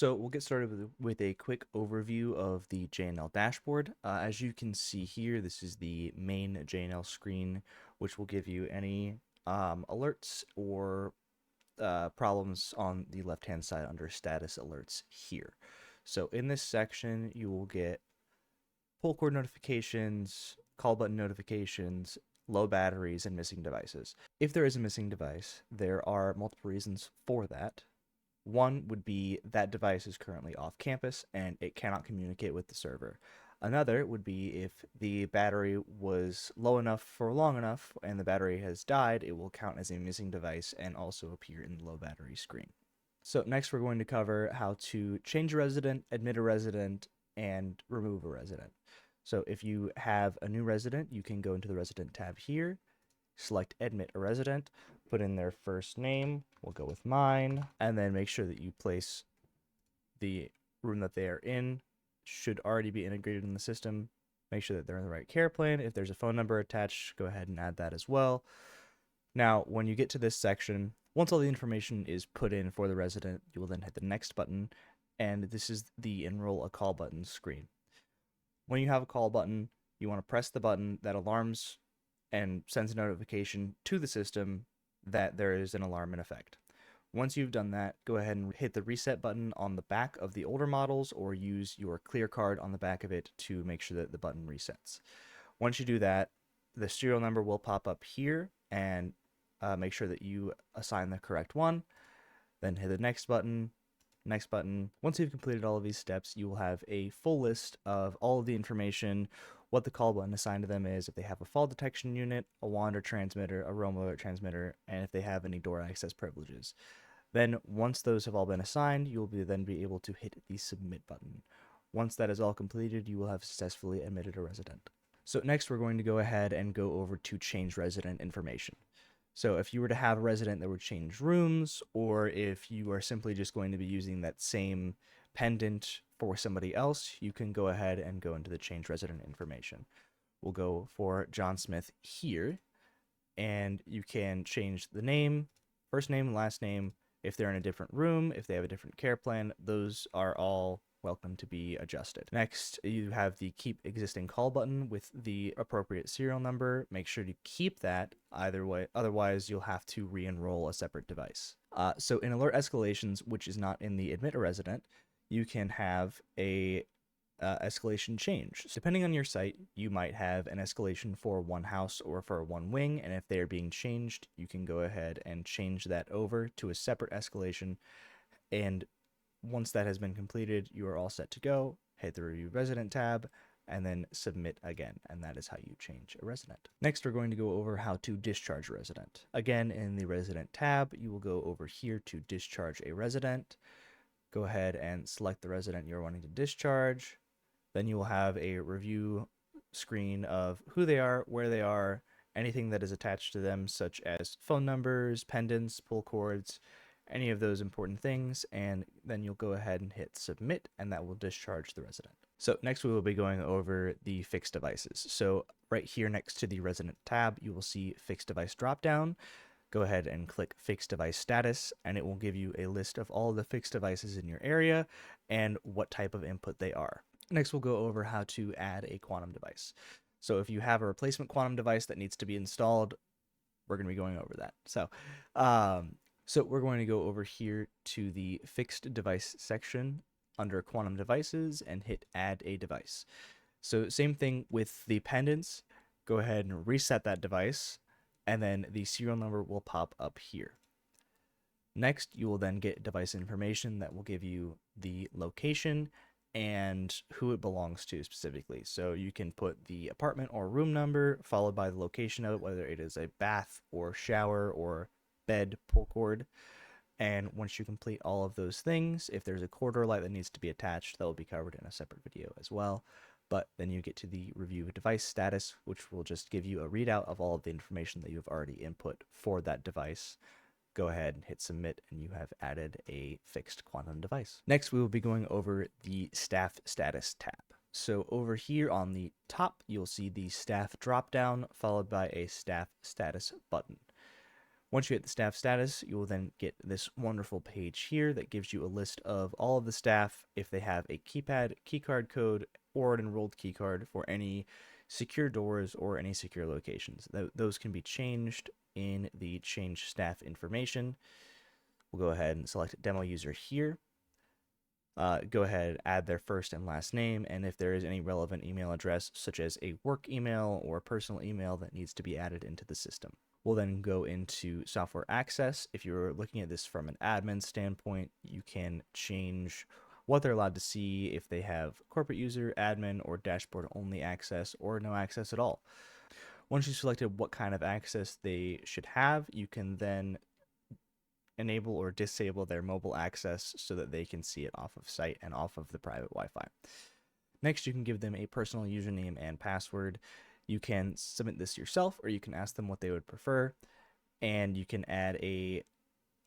So we'll get started with a quick overview of the JNL dashboard. As you can see here, this is the main JNL screen, which will give you any alerts or problems on the left-hand side under status alerts here. So in this section, you will get pull cord notifications, call button notifications, low batteries, and missing devices. If there is a missing device, there are multiple reasons for that. One would be that device is currently off campus and it cannot communicate with the server. Another would be if the battery was low enough for long enough and the battery has died, it will count as a missing device and also appear in the low battery screen. So next we're going to cover how to change a resident, admit a resident, and remove a resident. So if you have a new resident, you can go into the resident tab here, select admit a resident, put in their first name, we'll go with mine, and then make sure that you place the room that they are in. Should already be integrated in the system. Make sure that they're in the right care plan. If there's a phone number attached, go ahead and add that as well. Now, when you get to this section, once all the information is put in for the resident, you will then hit the next button, and this is the enroll a call button screen. When you have a call button, you want to press the button that alarms and sends a notification to the system that there is an alarm in effect. Once you've done that, go ahead and hit the reset button on the back of the older models or use your clear card on the back of it to make sure that the button resets. Once you do that, the serial number will pop up here and make sure that you assign the correct one. Then hit the next button, next button. Once you've completed all of these steps, you will have a full list of all of the information, what the call button assigned to them is, if they have a fall detection unit, a wander transmitter, a roam alert transmitter, and if they have any door access privileges. Then once those have all been assigned, you will then be able to hit the submit button. Once that is all completed, you will have successfully admitted a resident. So next we're going to go ahead and go over to change resident information. So if you were to have a resident that would change rooms, or if you are simply just going to be using that same pendant for somebody else, you can go ahead and go into the change resident information. We'll go for John Smith here, and you can change the name, first name, last name. If they're in a different room, if they have a different care plan, those are all welcome to be adjusted. Next, you have the keep existing call button with the appropriate serial number. Make sure to keep that either way, otherwise you'll have to re-enroll a separate device. So in alert escalations, which is not in the admit a resident, you can have a escalation change. So depending on your site, you might have an escalation for one house or for one wing, and if they are being changed, you can go ahead and change that over to a separate escalation, and once that has been completed, you are all set to go. Hit the Review Resident tab, and then submit again, and that is how you change a resident. Next, we're going to go over how to discharge a resident. Again, in the Resident tab, you will go over here to Discharge a Resident. Go ahead and select the resident you're wanting to discharge. Then you will have a review screen of who they are, where they are, anything that is attached to them, such as phone numbers, pendants, pull cords, any of those important things, and then you'll go ahead and hit submit, and that will discharge the resident. So next we will be going over the fixed devices. So right here next to the resident tab, you will see fixed device dropdown. Go ahead and click fixed device status, and it will give you a list of all the fixed devices in your area and what type of input they are. Next, we'll go over how to add a quantum device. So if you have a replacement quantum device that needs to be installed, we're going to be going over that. So we're going to go over here to the fixed device section under quantum devices and hit add a device. So same thing with the pendants. Go ahead and reset that device, and then the serial number will pop up here. Next, you will then get device information that will give you the location and who it belongs to specifically. So you can put the apartment or room number followed by the location of it, whether it is a bath or shower or bed pull cord. And once you complete all of those things, if there's a corridor light that needs to be attached, that will be covered in a separate video as well. But then you get to the review device status, which will just give you a readout of all of the information that you've already input for that device. Go ahead and hit submit, and you have added a fixed quantum device. Next, we will be going over the staff status tab. So over here on the top, you'll see the staff dropdown followed by a staff status button. Once you hit the staff status, you will then get this wonderful page here that gives you a list of all of the staff if they have a keypad, keycard code, or an enrolled keycard for any secure doors or any secure locations. Those can be changed in the change staff information. We'll go ahead and select demo user here. Go ahead, add their first and last name, and if there is any relevant email address, such as a work email or personal email that needs to be added into the system. We'll then go into software access. If you're looking at this from an admin standpoint, you can change what they're allowed to see, if they have corporate user, admin, or dashboard only access, or no access at all. Once you've selected what kind of access they should have, you can then enable or disable their mobile access so that they can see it off of site and off of the private Wi-Fi. Next, you can give them a personal username and password. You can submit this yourself, or you can ask them what they would prefer, and you can add a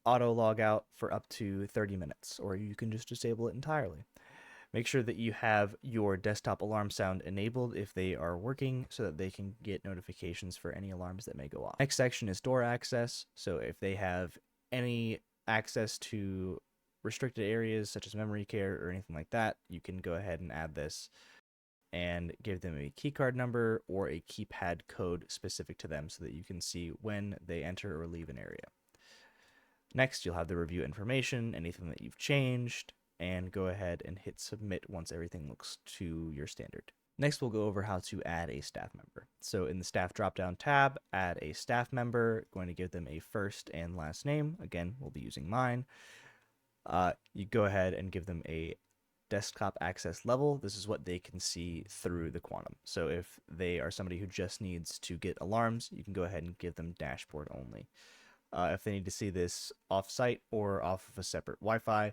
auto logout for up to 30 minutes, or you can just disable it entirely. Make sure that you have your desktop alarm sound enabled if they are working so that they can get notifications for any alarms that may go off. Next section is door access. So if they have any access to restricted areas such as memory care or anything like that, you can go ahead and add this and give them a keycard number or a keypad code specific to them so that you can see when they enter or leave an area. Next, you'll have the review information, anything that you've changed, and go ahead and hit submit once everything looks to your standard. Next, we'll go over how to add a staff member. So in the staff drop-down tab, add a staff member, going to give them a first and last name. Again, we'll be using mine. You go ahead and give them a desktop access level. This is what they can see through the Quantum. So if they are somebody who just needs to get alarms, you can go ahead and give them dashboard only. If they need to see this off-site or off of a separate Wi-Fi,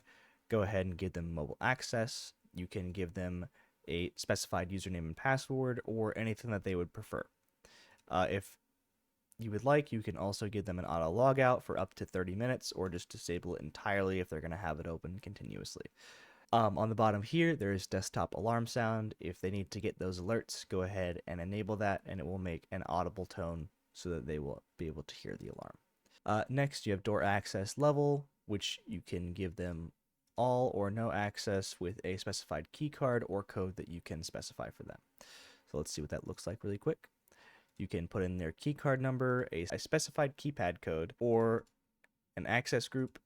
go ahead and give them mobile access. You can give them a specified username and password or anything that they would prefer. If you would like, you can also give them an auto logout for up to 30 minutes or just disable it entirely if they're going to have it open continuously. On the bottom here, there is desktop alarm sound. If they need to get those alerts, go ahead and enable that, and it will make an audible tone so that they will be able to hear the alarm. Next, you have door access level, which you can give them all or no access with a specified key card or code that you can specify for them. So let's see what that looks like really quick. You can put in their key card number, a specified keypad code, or an access group,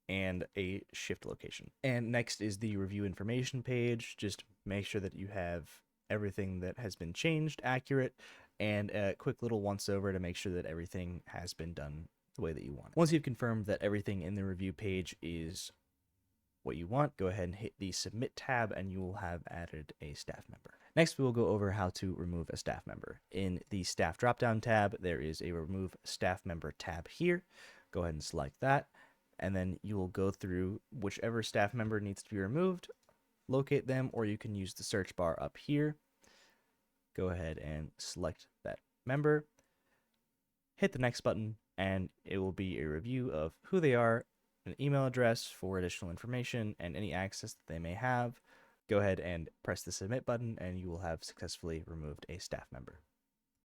and a shift location. And next is the review information page. Just make sure that you have everything that has been changed accurate, and a quick little once over to make sure that everything has been done the way that you want it. Once you've confirmed that everything in the review page is what you want, go ahead and hit the submit tab and you will have added a staff member. Next, we will go over how to remove a staff member. In the staff drop-down tab, there is a remove staff member tab here. Go ahead and select that, and then you will go through whichever staff member needs to be removed, locate them, or you can use the search bar up here. Go ahead and select that member, hit the next button, and it will be a review of who they are, an email address for additional information, and any access that they may have. Go ahead and press the submit button and you will have successfully removed a staff member.